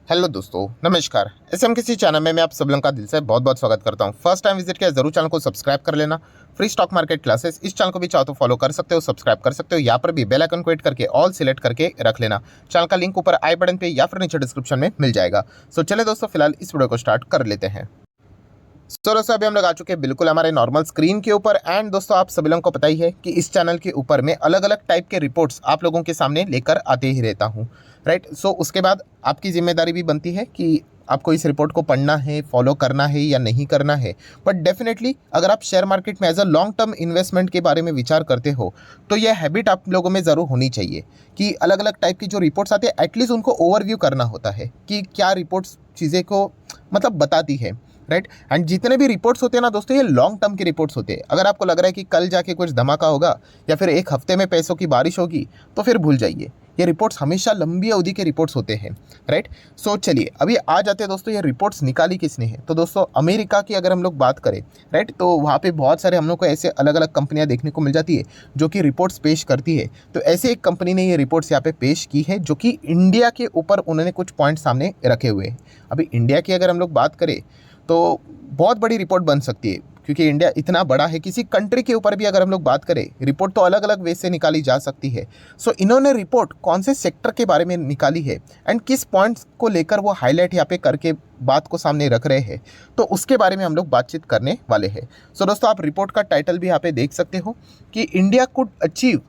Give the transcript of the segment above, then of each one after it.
Hello दोस्तों, नमस्कार। SMKC channel में मैं आप सब लोगों का दिल से बहुत बहुत स्वागत करता हूं। फर्स्ट टाइम विजिट किया जरूर चैनल को सब्सक्राइब कर लेना। फ्री स्टॉक मार्केट क्लासेस इस चैनल को भी चाहो तो फॉलो कर सकते हो, सब्सक्राइब कर सकते हो। यहाँ पर भी बेल आइकन को हिट करके ऑल सिलेक्ट करके रख लेना। चैनल का लिंक ऊपर आई बटन पे या फिर नीचे डिस्क्रिप्शन में मिल जाएगा। सो चले दोस्तों, फिलहाल इस वीडियो को स्टार्ट कर लेते हैं। सो दोस्तों, अभी हम लोग आ चुके हैं बिल्कुल हमारे नॉर्मल स्क्रीन के ऊपर। एंड दोस्तों, आप सभी लोगों को पता ही है कि इस चैनल के ऊपर मैं अलग अलग टाइप के रिपोर्ट्स आप लोगों के सामने लेकर आते ही रहता हूँ, राइट। सो उसके बाद आपकी जिम्मेदारी भी बनती है कि आपको इस रिपोर्ट को पढ़ना है, फॉलो करना है या नहीं करना है। बट डेफिनेटली अगर आप शेयर मार्केट में as a long term investment के बारे में विचार करते हो तो यह हैबिट आप लोगों में ज़रूर होनी चाहिए कि अलग अलग टाइप की जो रिपोर्ट्स आती है एटलीस्ट उनको ओवरव्यू करना होता है कि क्या रिपोर्ट्स चीज़ें को मतलब बताती है, राइट। एंड जितने भी रिपोर्ट्स होते हैं ना दोस्तों, ये लॉन्ग टर्म के रिपोर्ट्स होते हैं। अगर आपको लग रहा है कि कल जाके कुछ धमाका होगा या फिर एक हफ्ते में पैसों की बारिश होगी तो फिर भूल जाइए। ये रिपोर्ट्स हमेशा लंबी अवधि के रिपोर्ट्स होते हैं, राइट। सो चलिए अभी आ जाते हैं दोस्तों, ये रिपोर्ट्स निकाली किसने है। तो दोस्तों, अमेरिका की अगर हम लोग बात करें, राइट, तो वहाँ पे बहुत सारे हम लोग को ऐसे अलग अलग कंपनियाँ देखने को मिल जाती है जो कि रिपोर्ट्स पेश करती है। तो ऐसे एक कंपनी ने ये रिपोर्ट्स यहाँ पे पेश की है जो कि इंडिया के ऊपर उन्होंने कुछ पॉइंट सामने रखे हुए हैं। अभी इंडिया की अगर हम लोग बात करें तो बहुत बड़ी रिपोर्ट बन सकती है क्योंकि इंडिया इतना बड़ा है। किसी कंट्री के ऊपर भी अगर हम लोग बात करें, रिपोर्ट तो अलग अलग वे से निकाली जा सकती है। सो इन्होंने रिपोर्ट कौन से सेक्टर के बारे में निकाली है एंड किस पॉइंट्स को लेकर वो हाईलाइट यहाँ पे करके बात को सामने रख रहे हैं, तो उसके बारे में हम लोग बातचीत करने वाले हैं। सो दोस्तों, आप रिपोर्ट का टाइटल भी यहाँ पे देख सकते हो कि India could achieve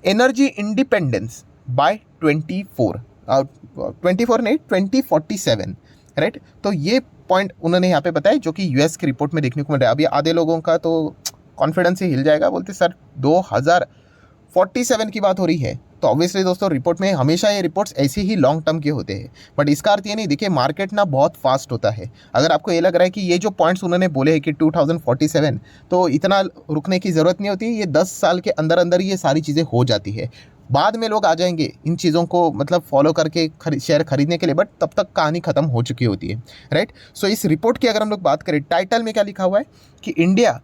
energy independence bye 24 नहीं 2047, राइट। तो ये पॉइंट उन्होंने यहाँ पे बताया जो कि यूएस की रिपोर्ट में देखने को मिल रहा है। अभी आधे लोगों का तो कॉन्फिडेंस ही हिल जाएगा, बोलते सर 2047 की बात हो रही है। तो ऑब्वियसली दोस्तों, रिपोर्ट में हमेशा ये रिपोर्ट्स ऐसे ही लॉन्ग टर्म के होते हैं। बट इसका अर्थ ये नहीं, देखिए मार्केट ना बहुत फास्ट होता है। अगर आपको ये लग रहा है कि ये जो पॉइंट्स उन्होंने बोले हैं कि 2047, तो इतना रुकने की ज़रूरत नहीं होती। ये 10 साल के अंदर अंदर ये सारी चीज़ें हो जाती है। बाद में लोग आ जाएंगे इन चीज़ों को मतलब फॉलो करके शेयर खरीदने के लिए, बट तब तक कहानी खत्म हो चुकी होती है, राइट। सो इस रिपोर्ट की अगर हम लोग बात करें, टाइटल में क्या लिखा हुआ है कि इंडिया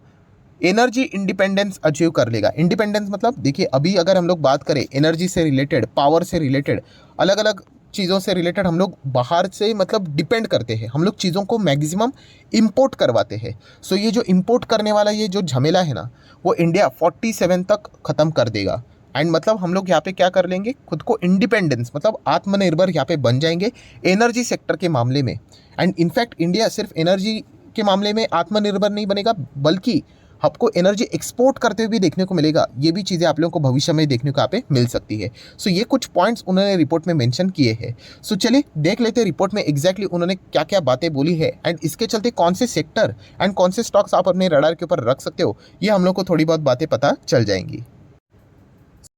एनर्जी इंडिपेंडेंस अचीव कर लेगा। इंडिपेंडेंस मतलब देखिए, अभी अगर हम लोग बात करें एनर्जी से रिलेटेड, पावर से रिलेटेड, अलग अलग चीज़ों से रिलेटेड हम लोग बाहर से मतलब डिपेंड करते हैं। हम लोग चीज़ों को मैक्सिमम इंपोर्ट करवाते हैं। सो ये जो इंपोर्ट करने वाला ये जो झमेला है ना, वो इंडिया 47 तक ख़त्म कर देगा। एंड मतलब हम लोग यहाँ पे क्या कर लेंगे, खुद को इंडिपेंडेंस मतलब आत्मनिर्भर यहाँ पे बन जाएंगे एनर्जी सेक्टर के मामले में। एंड इनफैक्ट इंडिया सिर्फ एनर्जी के मामले में आत्मनिर्भर नहीं बनेगा, बल्कि आपको एनर्जी एक्सपोर्ट करते हुए भी देखने को मिलेगा। ये भी चीज़ें आप लोगों को भविष्य में देखने को यहाँ पे मिल सकती है। सो ये कुछ पॉइंट्स उन्होंने रिपोर्ट में मेंशन किए हैं। सो चलिए देख लेते हैं रिपोर्ट में एग्जैक्टली उन्होंने क्या क्या बातें बोली है एंड इसके चलते कौन से सेक्टर एंड कौन से स्टॉक्स आप अपने रडार के ऊपर रख सकते हो, ये हम लोग को थोड़ी बहुत बातें पता चल जाएंगी।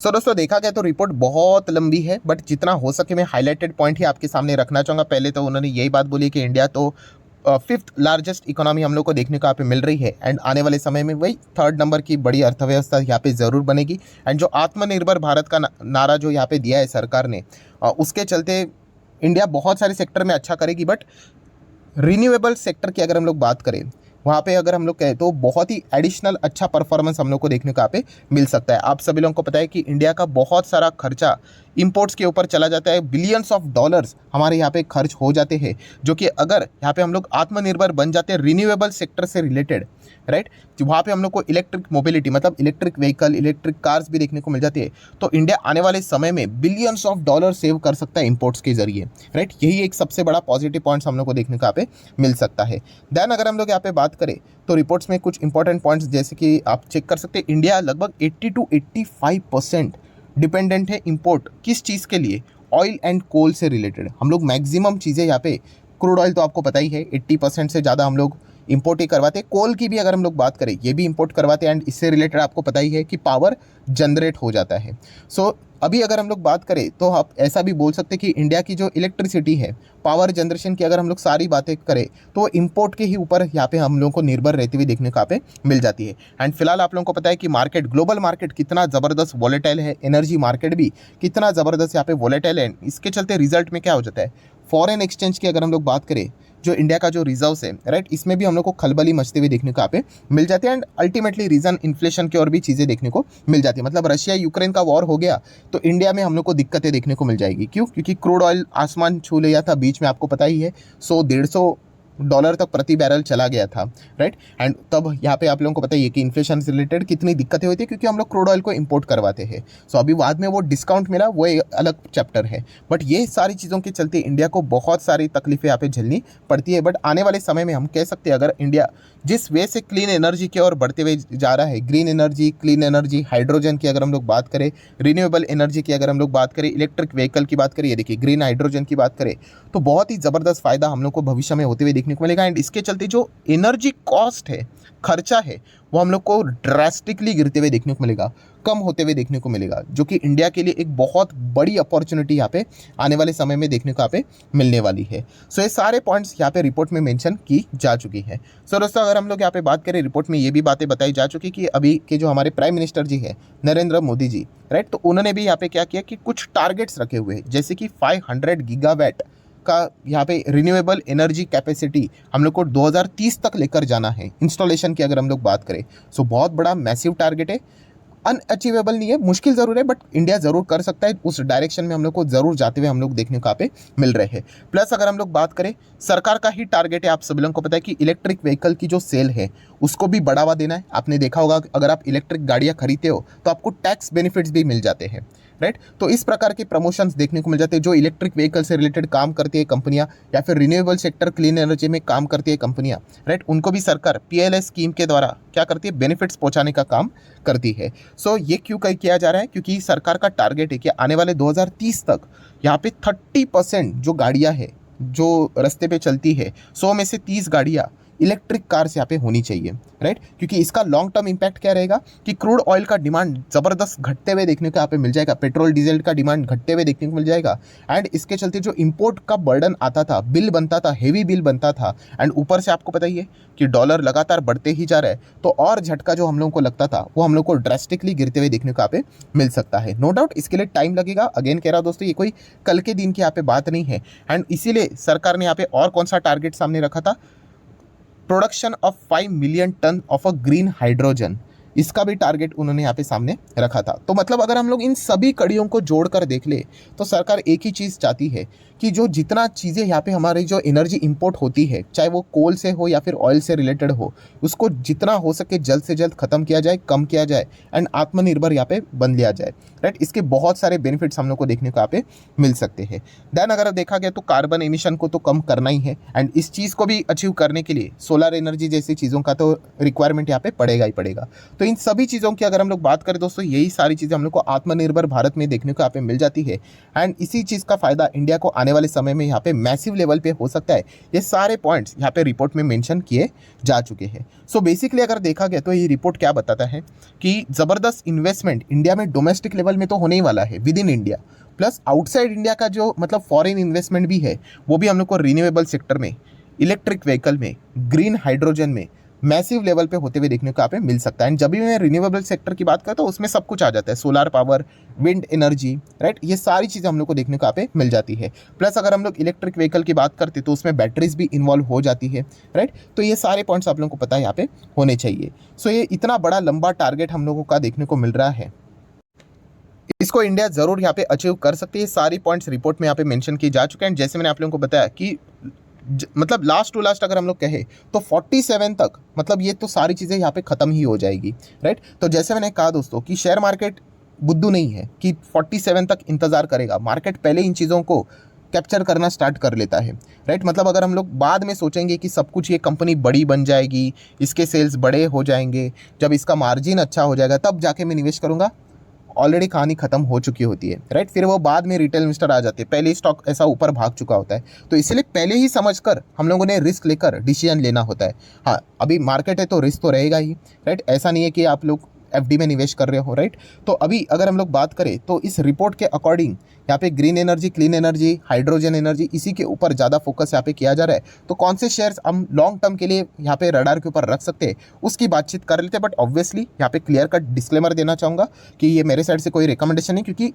सो दोस्तों, देखा जाए तो रिपोर्ट बहुत लंबी है, बट जितना हो सके मैं हाईलाइटेड पॉइंट ही आपके सामने रखना चाहूँगा। पहले तो उन्होंने यही बात बोली कि इंडिया तो 5th लार्जेस्ट इकोनॉमी हम लोग को देखने को यहाँ पे मिल रही है एंड आने वाले समय में वही 3rd नंबर की बड़ी अर्थव्यवस्था यहाँ पे ज़रूर बनेगी। एंड जो आत्मनिर्भर भारत का नारा जो यहाँ पे दिया है सरकार ने, उसके चलते इंडिया बहुत सारे सेक्टर में अच्छा करेगी। बट रिन्यूएबल सेक्टर की अगर हम लोग बात करें, वहाँ पे अगर हम लोग कहें तो बहुत ही एडिशनल अच्छा परफॉर्मेंस हम लोग को देखने को यहाँ पे मिल सकता है। आप सभी लोगों को पता है कि इंडिया का बहुत सारा खर्चा इंपोर्ट्स के ऊपर चला जाता है। बिलियंस ऑफ डॉलर्स हमारे यहाँ पे खर्च हो जाते हैं, जो कि अगर यहाँ पे हम लोग आत्मनिर्भर बन जाते हैं रिन्यूएबल सेक्टर से रिलेटेड, राइट, वहाँ पे हम लोग को इलेक्ट्रिक मोबिलिटी मतलब इलेक्ट्रिक व्हीकल, इलेक्ट्रिक कार्स भी देखने को मिल जाती है। तो इंडिया आने वाले समय में बिलियंस ऑफ डॉलर सेव कर सकता है इंपोर्ट्स के जरिए, राइट। यही एक सबसे बड़ा पॉजिटिव पॉइंट्स हम लोग को देखने को यहाँ पे मिल सकता है। देन अगर हम लोग यहाँ पे बात करें तो रिपोर्ट्स में कुछ इंपॉर्टेंट पॉइंट्स जैसे कि आप चेक कर सकते हैं, इंडिया लगभग 80 to 85% डिपेंडेंट है इंपोर्ट किस चीज़ के लिए, ऑयल एंड कोल से रिलेटेड। हम लोग मैक्सिमम चीज़ें यहाँ पे, क्रूड ऑयल तो आपको पता ही है 80% से ज़्यादा हम लोग इंपोर्ट ही करवाते हैं। कोल की भी अगर हम लोग बात करें, ये भी इंपोर्ट करवाते हैं। एंड इससे रिलेटेड आपको पता ही है कि पावर जनरेट हो जाता है। सो अभी अगर हम लोग बात करें तो आप ऐसा भी बोल सकते हैं कि इंडिया की जो इलेक्ट्रिसिटी है, पावर जनरेशन की अगर हम लोग सारी बातें करें तो इंपोर्ट के ही ऊपर यहाँ पे हम लोगों को निर्भर रहते हुए देखने को यहाँ पे मिल जाती है। एंड फिलहाल आप लोगों को पता है कि मार्केट, ग्लोबल मार्केट कितना ज़बरदस्त वॉलेटाइल है, एनर्जी मार्केट भी कितना ज़बरदस्त यहाँ पे वॉलेटाइल है। इसके चलते रिजल्ट में क्या हो जाता है, फॉरेन एक्सचेंज की अगर हम लोग बात करें जो इंडिया का जो रिजर्व्स है, राइट, इसमें भी हम लोग को खलबली मचते हुए देखने को यहाँ पे मिल जाती है। एंड अल्टीमेटली रीजन इन्फ्लेशन की और भी चीज़ें देखने को मिल जाती है। मतलब रशिया यूक्रेन का वॉर हो गया तो इंडिया में हम लोग को दिक्कतें देखने को मिल जाएगी। क्यों? क्योंकि क्रूड ऑयल आसमान छू लिया था बीच में, आपको पता ही है, $100-150 तक प्रति बैरल चला गया था, राइट। एंड तब यहाँ पे आप लोगों को पता ही है कि इन्फ्लेशन से रिलेटेड कितनी दिक्कतें होती है, क्योंकि हम लोग क्रूड ऑयल को इंपोर्ट करवाते हैं। सो अभी बाद में वो डिस्काउंट मिला, वो एक अलग चैप्टर है। बट ये सारी चीज़ों के चलते इंडिया को बहुत सारी तकलीफें यहाँ पे झेलनी पड़ती है। बट आने वाले समय में हम कह सकते हैं, अगर इंडिया जिस वे से क्लीन एनर्जी की ओर बढ़ते हुए जा रहा है, green energy, clean energy, hydrogen की अगर हम लोग बात करें, रिन्यूएबल एनर्जी की अगर हम लोग बात करें, इलेक्ट्रिक व्हीकल की बात करें, ये देखिए ग्रीन हाइड्रोजन की बात करें, तो बहुत ही ज़बरदस्त फायदा हम लोग को भविष्य में होते हुए देखने को मिलेगा। एंड इसके चलते जो एनर्जी कॉस्ट है, खर्चा है, वो हम लोग को ड्रास्टिकली गिरते हुए देखने को मिलेगा, कम होते हुए देखने को मिलेगा, जो कि इंडिया के लिए एक बहुत बड़ी अपॉर्चुनिटी यहाँ पे आने वाले समय में देखने को यहाँ पे मिलने वाली है। सो ये सारे पॉइंट्स यहाँ पे रिपोर्ट में मेंशन की जा चुकी है। सो दोस्तों, अगर हम लोग यहाँ पे बात करें, रिपोर्ट में ये भी बातें बताई जा चुकी कि अभी के जो हमारे प्राइम मिनिस्टर जी है, नरेंद्र मोदी जी, राइट, तो उन्होंने भी यहाँ पे क्या किया कि कुछ टारगेट्स रखे हुए हैं, जैसे कि 500 गीगावाट का यहाँ पे रिन्यूएबल एनर्जी कैपेसिटी हम लोग को 2030 तक लेकर जाना है, इंस्टॉलेशन की अगर हम लोग बात करें। सो बहुत बड़ा मैसिव टारगेट है, अनअचीवेबल नहीं है, मुश्किल ज़रूर है, बट इंडिया ज़रूर कर सकता है। उस डायरेक्शन में हम लोग को ज़रूर जाते हुए हम लोग देखने को यहाँ पे मिल रहे हैं। प्लस अगर हम लोग बात करें, सरकार का ही टारगेट है, आप सभी लोगों को पता है कि इलेक्ट्रिक व्हीकल की जो सेल है उसको भी बढ़ावा देना है। आपने देखा होगा, अगर आप इलेक्ट्रिक गाड़ियाँ खरीदते हो तो आपको टैक्स बेनिफिट्स भी मिल जाते हैं, राइट। तो इस प्रकार के प्रमोशंस देखने को मिल जाते हैं। जो इलेक्ट्रिक व्हीकल से रिलेटेड काम करती है कंपनियां, या फिर रिन्यूएबल सेक्टर, क्लीन एनर्जी में काम करती है कंपनियां, राइट, उनको भी सरकार PLI स्कीम के द्वारा क्या करती है, बेनिफिट्स पहुंचाने का काम करती है। सो ये क्यों किया जा रहा है? क्योंकि सरकार का टारगेट है कि आने वाले 2030 तक यहाँ पे 30% जो गाड़ियाँ हैं जो रास्ते पे चलती है, 100 में से 30 गाड़ियाँ इलेक्ट्रिक कार्स यहाँ पे होनी चाहिए, राइट। क्योंकि इसका लॉन्ग टर्म इम्पैक्ट क्या रहेगा कि क्रूड ऑयल का डिमांड ज़बरदस्त घटते हुए देखने को यहाँ पे मिल जाएगा, पेट्रोल डीजल का डिमांड घटते हुए देखने को मिल जाएगा। एंड इसके चलते जो इंपोर्ट का बर्डन आता था, बिल बनता था, हेवी बिल बनता था, एंड ऊपर से आपको पता ही है कि डॉलर लगातार बढ़ते ही जा रहा है, तो और झटका जो हम लोगों को लगता था वो हम लोग को ड्रास्टिकली गिरते हुए देखने को यहाँ पे मिल सकता है। नो डाउट इसके लिए टाइम लगेगा। अगेन कह रहा हूँ दोस्तों, ये कोई कल के दिन की यहाँ पे बात नहीं है। एंड इसीलिए सरकार ने यहाँ पे और कौन सा टारगेट सामने रखा था, production of 5 million ton of a green hydrogen, इसका भी टारगेट उन्होंने यहाँ पे सामने रखा था। तो मतलब अगर हम लोग इन सभी कड़ियों को जोड़कर देख ले तो सरकार एक ही चीज़ चाहती है कि जो जितना चीज़ें यहाँ पे हमारी जो एनर्जी इंपोर्ट होती है, चाहे वो कोल से हो या फिर ऑयल से रिलेटेड हो, उसको जितना हो सके जल्द से जल्द ख़त्म किया जाए, कम किया जाए, एंड आत्मनिर्भर यहाँ पे बन लिया जाए, राइट। इसके बहुत सारे बेनिफिट्स हम लोग को देखने को यहाँ पे मिल सकते हैं। देन अगर देखा गया तो कार्बन एमिशन को तो कम करना ही है, एंड इस चीज़ को भी अचीव करने के लिए सोलर एनर्जी जैसी चीज़ों का तो रिक्वायरमेंट यहाँ पे पड़ेगा ही पड़ेगा। तो इन सभी चीज़ों की अगर हम लोग बात करें दोस्तों, यही सारी चीज़ें हम लोग को आत्मनिर्भर भारत में देखने को यहाँ पे मिल जाती है। एंड इसी चीज़ का फायदा इंडिया को आने वाले समय में यहाँ पे मैसिव लेवल पे हो सकता है। ये सारे पॉइंट्स यहाँ पे रिपोर्ट में मेंशन किए जा चुके हैं। सो बेसिकली अगर देखा गया तो ये रिपोर्ट क्या बताता है कि ज़बरदस्त इन्वेस्टमेंट इंडिया में डोमेस्टिक लेवल में तो होने ही वाला है with in India, plus outside India का जो मतलब फॉरेन इन्वेस्टमेंट भी है वो भी हम लोग को रिन्यूएबल सेक्टर में, इलेक्ट्रिक व्हीकल में, ग्रीन हाइड्रोजन में मैसिव लेवल पे होते हुए देखने को यहाँ पे मिल सकता है। एंड जब भी मैं रिन्यूएबल सेक्टर की बात करता हूँ उसमें सब कुछ आ जाता है, solar power, wind energy, right, ये सारी चीज़ें हम लोग को देखने को यहाँ पे मिल जाती है। प्लस अगर हम लोग इलेक्ट्रिक व्हीकल की बात करते तो उसमें बैटरीज भी इन्वॉल्व हो जाती है, राइट। तो ये सारे पॉइंट्स आप लोगों को पता है यहाँ पे होने चाहिए। सो ये इतना बड़ा लंबा टारगेट हम लोगों का देखने को मिल रहा है, इसको इंडिया ज़रूर यहाँ पे अचीव कर सकती है। सारी पॉइंट्स रिपोर्ट में यहाँ पे मेंशन किए जा चुके हैं। जैसे मैंने आप लोगों को बताया कि मतलब लास्ट टू लास्ट अगर हम लोग कहें तो 47 तक मतलब ये तो सारी चीज़ें यहाँ पे ख़त्म ही हो जाएगी, राइट। तो जैसे मैंने कहा दोस्तों कि शेयर मार्केट बुद्धू नहीं है कि 47 तक इंतज़ार करेगा, मार्केट पहले इन चीज़ों को कैप्चर करना स्टार्ट कर लेता है, राइट। मतलब अगर हम लोग बाद में सोचेंगे कि सब कुछ ये कंपनी बड़ी बन जाएगी, इसके सेल्स बड़े हो जाएंगे, जब इसका मार्जिन अच्छा हो जाएगा तब जाके मैं निवेश करूँगा, ऑलरेडी कहानी खत्म हो चुकी होती है, राइट। फिर वो बाद में रिटेल इन्वेस्टर आ जाते हैं, पहले ही स्टॉक ऐसा ऊपर भाग चुका होता है। तो इसलिए पहले ही समझकर हम लोगों ने रिस्क लेकर डिसीजन लेना होता है। हाँ, अभी मार्केट है तो रिस्क तो रहेगा ही, राइट। ऐसा नहीं है कि आप लोग FD में निवेश कर रहे हो, राइट। तो अभी अगर हम लोग बात करें तो इस रिपोर्ट के अकॉर्डिंग यहाँ पे green energy, clean energy, hydrogen energy, इसी के ऊपर ज़्यादा फोकस यहाँ पे किया जा रहा है। तो कौन से शेयर्स हम लॉन्ग टर्म के लिए यहाँ पे रडार के ऊपर रख सकते हैं उसकी बातचीत कर लेते हैं। बट ऑब्वियसली यहाँ पे क्लियर कट डिस्क्लेमर देना चाहूँगा कि ये मेरे साइड से कोई रिकमेंडेशन नहीं, क्योंकि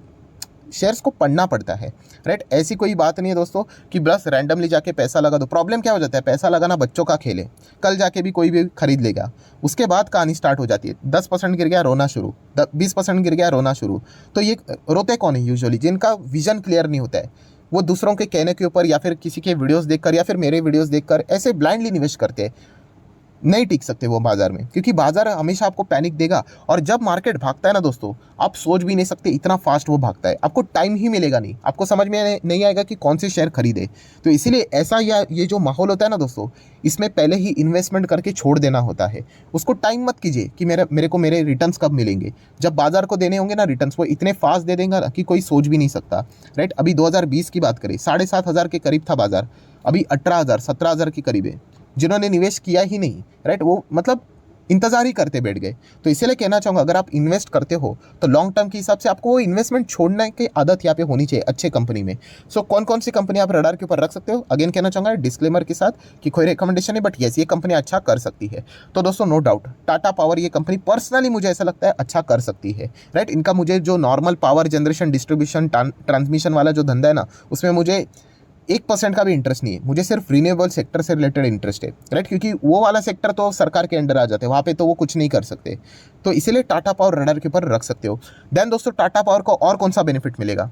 शेयर्स को पढ़ना पड़ता है, राइट। ऐसी कोई बात नहीं है दोस्तों कि बस रैंडमली जाके पैसा लगा दो। प्रॉब्लम क्या हो जाता है, पैसा लगाना बच्चों का खेल है, कल जाके भी कोई भी खरीद लेगा, उसके बाद कहानी स्टार्ट हो जाती है। 10% गिर गया रोना शुरू, 20% गिर गया रोना शुरू। तो ये रोते कौन है यूजुअली, जिनका विजन क्लियर नहीं होता है। वो दूसरों के कहने के ऊपर या फिर किसी के वीडियोस देखकर या फिर मेरे वीडियोस देखकर ऐसे ब्लाइंडली निवेश करते हैं, नहीं टिक सकते वो बाजार में, क्योंकि बाजार हमेशा आपको पैनिक देगा। और जब मार्केट भागता है ना दोस्तों, आप सोच भी नहीं सकते इतना फास्ट वो भागता है। आपको टाइम ही मिलेगा नहीं, आपको समझ में नहीं आएगा कि कौन से शेयर खरीदे। तो इसीलिए ऐसा या ये जो माहौल होता है ना दोस्तों, इसमें पहले ही इन्वेस्टमेंट करके छोड़ देना होता है। उसको टाइम मत कीजिए कि मेरे को मेरे रिटर्न्स कब मिलेंगे। जब बाजार को देने होंगे ना रिटर्न्स, वो इतने फास्ट दे देगा कि कोई सोच भी नहीं सकता, राइट। अभी 2020 की बात करें, 7,500 के करीब था बाजार, अभी 18,000 17,000 के करीब है। जिन्होंने निवेश किया ही नहीं, राइट, वो मतलब इंतजार ही करते बैठ गए। तो इसीलिए कहना चाहूँगा, अगर आप इन्वेस्ट करते हो तो लॉन्ग टर्म के हिसाब से आपको वो इन्वेस्टमेंट छोड़ने की आदत यहाँ पे होनी चाहिए अच्छे कंपनी में। सो कौन कौन सी कंपनी आप रडार के ऊपर रख सकते हो, अगेन कहना चाहूँगा डिस्क्लेमर के साथ कि कोई रिकमेंडेशन नहीं, बट येस ये कंपनी अच्छा कर सकती है। तो दोस्तों नो डाउट टाटा पावर ये कंपनी पर्सनली मुझे ऐसा लगता है अच्छा कर सकती है, राइट। इनका मुझे जो normal power generation distribution transmission वाला जो धंधा है ना, उसमें मुझे 1% का भी इंटरेस्ट नहीं है। मुझे सिर्फ रिन्यूएबल सेक्टर से रिलेटेड इंटरेस्ट है, राइट, क्योंकि वो वाला सेक्टर तो सरकार के अंडर आ जाते हैं, वहाँ पे तो वो कुछ नहीं कर सकते। तो इसीलिए टाटा पावर रडार के ऊपर रख सकते हो। देन दोस्तों टाटा पावर को और कौन सा बेनिफिट मिलेगा,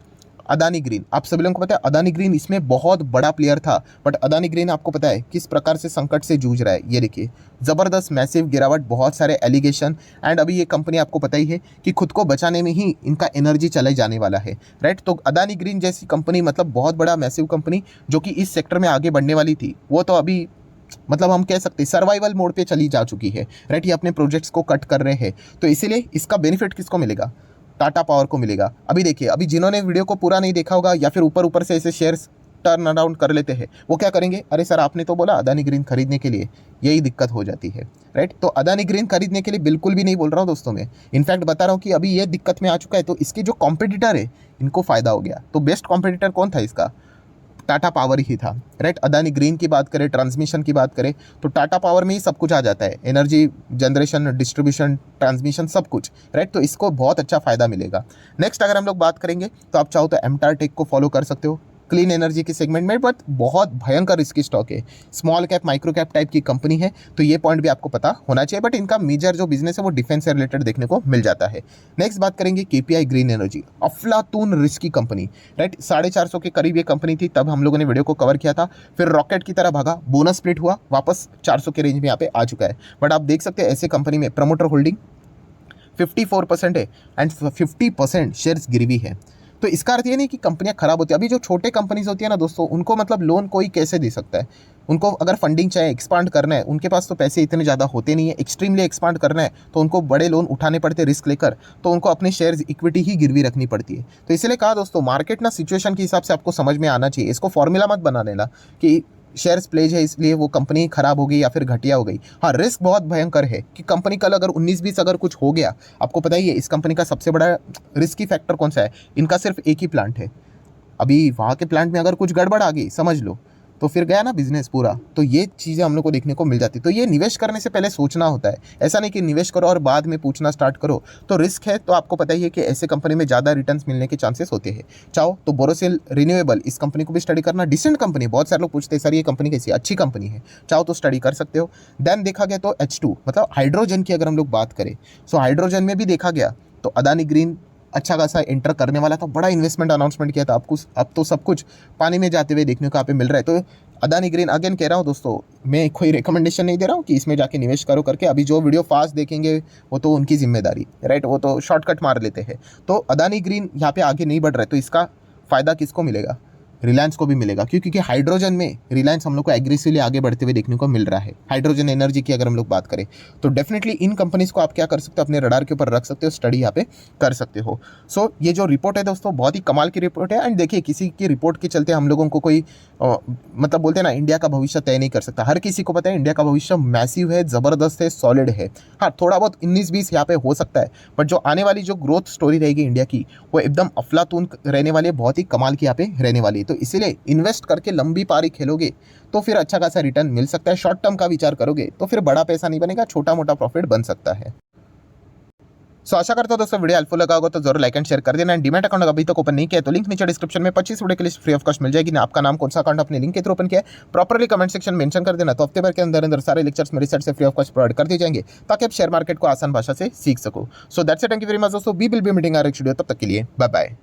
अदानी ग्रीन। आप सभी लोगों को पता है अदानी ग्रीन इसमें बहुत बड़ा प्लेयर था, बट अदानी ग्रीन आपको पता है किस प्रकार से संकट से जूझ रहा है। ये देखिए ज़बरदस्त मैसिव गिरावट, बहुत सारे एलिगेशन, एंड अभी ये कंपनी आपको पता ही है कि खुद को बचाने में ही इनका एनर्जी चले जाने वाला है, राइट। तो अदानी ग्रीन जैसी कंपनी, मतलब बहुत बड़ा मैसिव कंपनी जो कि इस सेक्टर में आगे बढ़ने वाली थी, वो तो अभी मतलब हम कह सकते हैं सर्वाइवल मोड पे चली जा चुकी है, राइट। ये अपने प्रोजेक्ट्स को कट कर रहे हैं। तो इसीलिए इसका बेनिफिट किसको मिलेगा, टाटा पावर को मिलेगा। अभी देखिए, अभी जिन्होंने वीडियो को पूरा नहीं देखा होगा या फिर ऊपर ऊपर से ऐसे शेयर्स टर्न अराउंड कर लेते हैं, वो क्या करेंगे, अरे सर आपने तो बोला अदानी ग्रीन खरीदने के लिए, यही दिक्कत हो जाती है, राइट। तो अदानी ग्रीन खरीदने के लिए बिल्कुल भी नहीं बोल रहा हूँ दोस्तों मैं, इनफैक्ट बता रहा हूँ कि अभी ये दिक्कत में आ चुका है, तो इसके जो कॉम्पिटिटर है इनको फ़ायदा हो गया। तो बेस्ट कॉम्पिटिटर कौन था इसका, टाटा पावर ही था, राइट। अदानी ग्रीन की बात करें, ट्रांसमिशन की बात करें, तो टाटा पावर में ही सब कुछ आ जाता है, एनर्जी जनरेशन, डिस्ट्रीब्यूशन, ट्रांसमिशन, सब कुछ, राइट। तो इसको बहुत अच्छा फायदा मिलेगा। नेक्स्ट अगर हम लोग बात करेंगे तो आप चाहो तो एमटार टेक को फॉलो कर सकते हो, क्लीन एनर्जी के सेगमेंट में, बट बहुत भयंकर इसकी स्टॉक है, small cap micro cap type की कंपनी है। तो ये पॉइंट भी आपको पता होना चाहिए, बट इनका मेजर जो बिजनेस है वो डिफेंस से रिलेटेड देखने को मिल जाता है। नेक्स्ट बात करेंगे केपीआई ग्रीन एनर्जी, अफलातून रिस्की कंपनी, राइट। 450 के करीब ये कंपनी थी, तब हम लोगों ने वीडियो को कवर किया था, फिर रॉकेट की तरह भागा, बोनस स्प्लिट हुआ, वापस 400 के रेंज में यहाँ पे आ चुका है। बट आप देख सकते हैं ऐसे कंपनी में प्रमोटर होल्डिंग 54% है एंड 50% शेयर्स गिरवी है। तो इसका अर्थ ये नहीं कि कंपनियां खराब होती है। अभी जो छोटे कंपनीज होती है ना दोस्तों, उनको मतलब लोन कोई कैसे दे सकता है, उनको अगर फंडिंग चाहिए, एक्सपांड करना है, उनके पास तो पैसे इतने ज़्यादा होते नहीं है, एक्सट्रीमली एक्सपांड करना है तो उनको बड़े लोन उठाने पड़ते हैं रिस्क लेकर, तो उनको अपने शेयर्स इक्विटी ही गिरवी रखनी पड़ती है। तो इसलिए कहा दोस्तों, मार्केट ना सिचुएशन के हिसाब से आपको समझ में आना चाहिए, इसको फॉर्मूला मत बना लेना कि शेयर्स प्लेज है इसलिए वो कंपनी खराब हो गई या फिर घटिया हो गई। हाँ, रिस्क बहुत भयंकर है कि कंपनी कल अगर 19-20 अगर कुछ हो गया, आपको पता ही है इस कंपनी का सबसे बड़ा रिस्की फैक्टर कौन सा है, इनका सिर्फ एक ही प्लांट है। अभी वहाँ के प्लांट में अगर कुछ गड़बड़ आ गई समझ लो, तो फिर गया ना बिजनेस पूरा। तो ये चीज़ें हम लोग को देखने को मिल जाती। तो ये निवेश करने से पहले सोचना होता है, ऐसा नहीं कि निवेश करो और बाद में पूछना स्टार्ट करो। तो रिस्क है, तो आपको पता ही है कि ऐसे कंपनी में ज़्यादा रिटर्न्स मिलने के चांसेस होते हैं। चाहो तो बोरोसिल रिन्यूएबल, इस कंपनी को भी स्टडी करना, डिसेंट कंपनी। बहुत सारे लोग पूछते हैं सर ये कंपनी कैसी है, अच्छी कंपनी है, चाहो तो स्टडी कर सकते हो। देन देखा गया तो H2 मतलब हाइड्रोजन की अगर हम लोग बात करें, सो हाइड्रोजन में भी देखा गया तो अदानी ग्रीन अच्छा खासा एंटर करने वाला था, बड़ा इन्वेस्टमेंट अनाउंसमेंट किया था। आपको अब तो सब कुछ पानी में जाते हुए देखने को यहाँ पे मिल रहा है। तो अदानी ग्रीन अगेन कह रहा हूँ दोस्तों, मैं कोई रिकमेंडेशन नहीं दे रहा हूँ कि इसमें जाके निवेश करो करके। अभी जो वीडियो फास्ट देखेंगे वो तो उनकी जिम्मेदारी, राइट, वो तो शॉर्टकट मार लेते हैं। तो अदानी ग्रीन यहाँ पे आगे नहीं बढ़ रहा है, तो इसका फ़ायदा किसको मिलेगा, रिलायंस को भी मिलेगा, क्योंकि हाइड्रोजन में रिलायंस हम लोग को एग्रेसिवली आगे बढ़ते हुए देखने को मिल रहा है। हाइड्रोजन एनर्जी की अगर हम लोग बात करें तो डेफिनेटली इन कंपनीज को आप क्या कर सकते हो, अपने रडार के ऊपर रख सकते हो, स्टडी यहाँ पे कर सकते हो। सो ये जो रिपोर्ट है दोस्तों बहुत ही कमाल की रिपोर्ट है। एंड देखिए, किसी की रिपोर्ट के चलते हम लोगों को कोई मतलब बोलते हैं ना, इंडिया का भविष्य तय नहीं कर सकता। हर किसी को पता है इंडिया का भविष्य मैसिव है, ज़बरदस्त है, सॉलिड है। हाँ, थोड़ा बहुत 19-20 यहाँ पे हो सकता है, बट जो आने वाली जो ग्रोथ स्टोरी रहेगी इंडिया की, वो एकदम अफलातून रहने वाली है, बहुत ही कमाल की यहाँ पे रहने वाली है। तो इसीलिए इन्वेस्ट करके लंबी पारी खेलोगे तो फिर अच्छा खासा रिटर्न मिल सकता है। शॉर्ट टर्म का विचार करोगे तो फिर बड़ा पैसा नहीं बनेगा, छोटा मोटा प्रॉफिट बन सकता है। सो आशा करता हूं दोस्तों वीडियो हेल्पफुल लगा होगा तो जरूर लाइक एंड शेयर कर देना। डीमैट अकाउंट अभी तक ओपन नहीं किया तो लिंक नीचे डिस्क्रिप्शन में 25 वीडियो की लिस्ट फ्री ऑफ कॉस्ट मिल जाएगी ना। आपका नाम कौन सा अकाउंट अपने लिंक के थ्रू ओपन किया है प्रॉपरली कमेंट सेक्शन में मेंशन कर देना, तो हफ्ते भर के अंदर अंदर सारे लेक्चर्स मेरी साइड से फ्री ऑफ कॉस्ट प्रोवाइड कर दिए जाएंगे ताकि आप शेयर मार्केट को आसान भाषा से सीख सको। So that's it, thank you very much दोस्तों, we will be meeting our next video, तब तक के लिए बाय बाय।